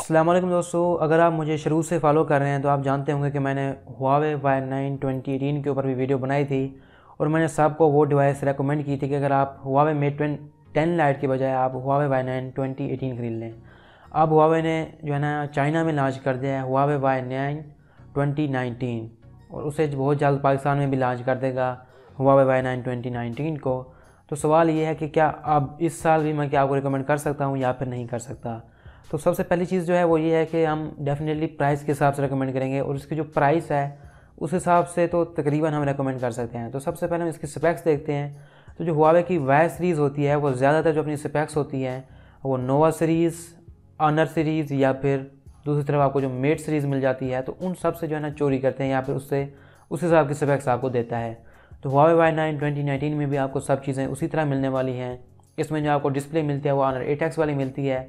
अस्सलाम वालेकुम दोस्तों, अगर आप मुझे शुरू से फॉलो कर रहे हैं तो आप जानते होंगे कि मैंने Huawei Y9 2018 के ऊपर भी वीडियो बनाई थी और मैंने सबको वो डिवाइस रेकमेंड की थी कि अगर आप Huawei Mate 10 लाइट के बजाय आप Huawei Y9 2018 खरीद लें। अब Huawei ने जो है ना चाइना में लॉन्च कर दिया है Huawei Y9 2019 और उसे बहुत जल्द पाकिस्तान में भी लॉन्च कर देगा Huawei Y9 2019 को। तो सवाल ये है कि क्या अब इस साल भी मैं क्या आपको रिकमेंड कर सकता हूँ या फिर नहीं कर सकता। तो सबसे पहली चीज़ जो है वो ये है कि हम डेफिनेटली प्राइस के हिसाब से रेकमेंड करेंगे और इसकी जो प्राइस है उस हिसाब से तो तकरीबन हम रेकमेंड कर सकते हैं। तो सबसे पहले हम इसकी स्पेक्स देखते हैं। तो जो Huawei की Y सीरीज़ होती है वो ज़्यादातर जो अपनी स्पेक्स होती हैं वो नोवा सीरीज़, ऑनर सीरीज़ या फिर दूसरी तरफ आपको जो मेट सीरीज़ मिल जाती है तो उन सब से जो है ना चोरी करते हैं या फिर उससे उस हिसाब की स्पेक्स आपको देता है। तो Huawei Y9 2019 में भी आपको सब चीज़ें उसी तरह मिलने वाली हैं। इसमें जो आपको डिस्प्ले मिलती है वो Honor 8X वाली मिलती है।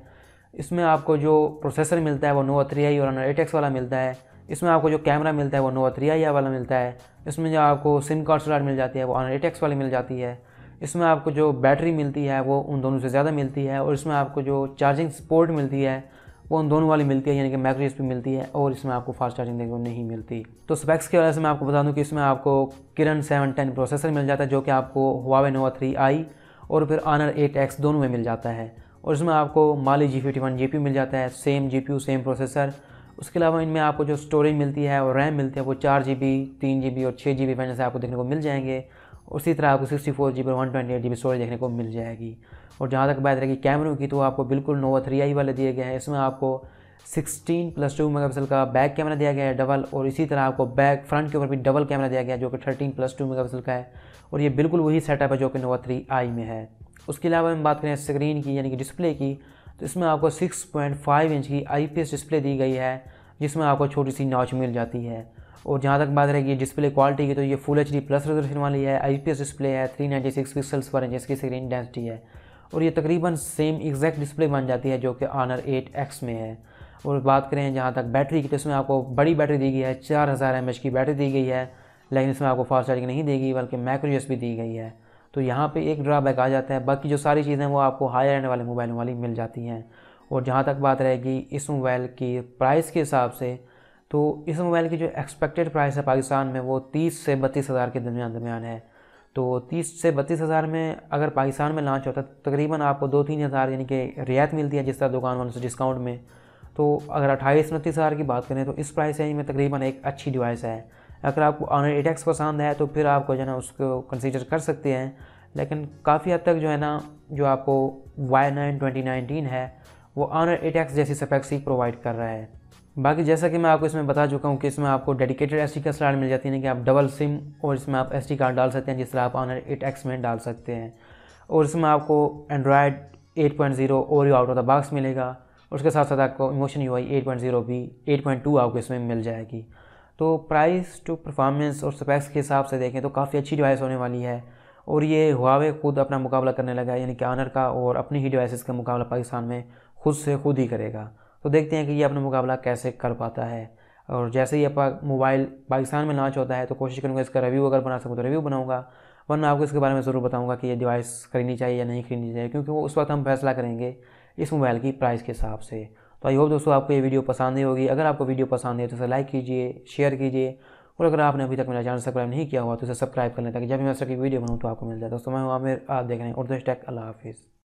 इसमें आपको जो प्रोसेसर मिलता है वो Nova 3i और Honor 8X वाला मिलता है। इसमें आपको जो कैमरा मिलता है वो Nova 3i वाला मिलता है। इसमें जो आपको सिम कार्ड स्लॉट मिल जाती है वो Honor 8X वाली मिल जाती है। इसमें आपको जो बैटरी मिलती है वो उन दोनों से ज़्यादा मिलती है और इसमें आपको जो चार्जिंग सपोर्ट मिलती है वो उन दोनों वाली मिलती है, यानी कि माइक्रो यूएसबी मिलती है और इसमें आपको फास्ट चार्जिंग देखने को नहीं मिलती। तो स्पेक्स की वजह से मैं आपको बता दूं कि इसमें आपको Kirin 710 प्रोसेसर मिल जाता है जो कि आपको Huawei Nova 3i और फिर Honor 8X दोनों में मिल जाता है और इसमें आपको Mali G51 GPU मिल जाता है, सेम GPU सेम प्रोसेसर। उसके अलावा इनमें आपको जो स्टोरेज मिलती है और रैम मिलती है वो 4GB, 3GB और 6GB वैसे से आपको देखने को मिल जाएंगे। उसी तरह आपको 64GB और 128GB स्टोरेज देखने को मिल जाएगी। और जहाँ तक बात रहेगी कैमरों की तो आपको बिल्कुल Nova 3i वाले दिए गए हैं। इसमें आपको 16+2 मेगापिक्सल का बैक कैमरा दिया गया है डबल और इसी तरह आपको बैक फ्रंट के ऊपर भी डबल कैमरा दिया गया है जो कि 13+2 मेगापिक्सल का है और ये बिल्कुल वही सेटअप है जो कि Nova 3i में है। उसके अलावा हम बात करें स्क्रीन की यानी कि डिस्प्ले की तो इसमें आपको 6.5 इंच की IPS डिस्प्ले दी गई है जिसमें आपको छोटी सी नॉच मिल जाती है। और जहाँ तक बात रहेगी डिस्प्ले क्वालिटी की तो ये फुल HD प्लस रेजोल्यूशन वाली है, IPS डिस्प्ले है, 396 पिक्सल्स पर इंच इसकी स्क्रीन डेंसिटी है और ये तकरीबन सेम एग्जैक्ट डिस्प्ले बन जाती है जो कि Honor 8X में है। और बात करें जहाँ तक बैटरी की तो इसमें आपको बड़ी बैटरी दी गई है, 4000 mAh की बैटरी दी गई है, लेकिन इसमें आपको फास्ट चार्जिंग नहीं देगी बल्कि माइक्रो यूएसबी दी गई है। तो यहाँ पे एक ड्रॉबैक आ जाता है, बाकी जो सारी चीज़ें वो आपको हायर एंड वाले मोबाइल वाली मिल जाती हैं। और जहाँ तक बात रहेगी इस मोबाइल की प्राइस के हिसाब से तो इस मोबाइल की जो एक्सपेक्टेड प्राइस है पाकिस्तान में वो 30 से 32 हज़ार के दरमियान है। तो 30 से 32 हज़ार में अगर पाकिस्तान में लॉन्च होता है तो तकरीबन आपको 2-3 हज़ार यानी कि रियायत मिलती है जिस तरह दुकान वालों से डिस्काउंट में। तो अगर 28-29 हज़ार की बात करें तो इस प्राइस रेंज में तकरीबन एक अच्छी डिवाइस है। अगर आपको Honor 8X पसंद है तो फिर आपको जो है ना उसको कंसीडर कर सकते हैं, लेकिन काफ़ी हद तक जो है ना जो आपको Y9 2019 है वो Honor 8X जैसी स्पेक्स ही प्रोवाइड कर रहा है। बाकी जैसा कि मैं आपको इसमें बता चुका हूँ कि इसमें आपको डेडिकेटेड SD कार्ड स्लॉट मिल जाती है कि आप डबल सिम और इसमें आप SD कार्ड डाल सकते हैं जिस तरह आप Honor 8X में डाल सकते हैं। और इसमें आपको Android 8.0 Oreo out of the box मिलेगा और उसके साथ साथ आपको इमोशन UI 8.0 भी 8.2 आपको इसमें मिल जाएगी। तो प्राइस टू परफॉर्मेंस और स्पेक्स के हिसाब से देखें तो काफ़ी अच्छी डिवाइस होने वाली है और ये Huawei खुद अपना मुकाबला करने लगा है यानी कि Honor का और अपनी ही डिवाइसेस का मुकाबला पाकिस्तान में खुद से खुद ही करेगा। तो देखते हैं कि ये अपना मुकाबला कैसे कर पाता है। और जैसे ही मोबाइल पाकिस्तान में लॉन्च होता है तो कोशिश करूँगा इसका रिव्यू अगर बना सकूँ तो रिव्यू बनाऊँगा, वरना आपको इसके बारे में ज़रूर बताऊँगा कि ये डिवाइस खरीदनी चाहिए या नहीं खरीदनी चाहिए, क्योंकि वो उस वक्त हम फैसला करेंगे इस मोबाइल की प्राइस के हिसाब से। तो आई होप दोस्तों आपको ये वीडियो पसंद ही होगी। अगर आपको वीडियो पसंद है तो इसे लाइक कीजिए, शेयर कीजिए और अगर आपने अभी तक मेरा चैनल सब्सक्राइब नहीं किया हुआ तो इसे सब्सक्राइब कर लें ताकि जब भी मैं इस तरह की वीडियो बनाऊँ तो आपको मिल जाए। दोस्तों मैं हूं आमिर, आप देख रहे हैं उर्दू टेक। अल्लाह हाफिज़।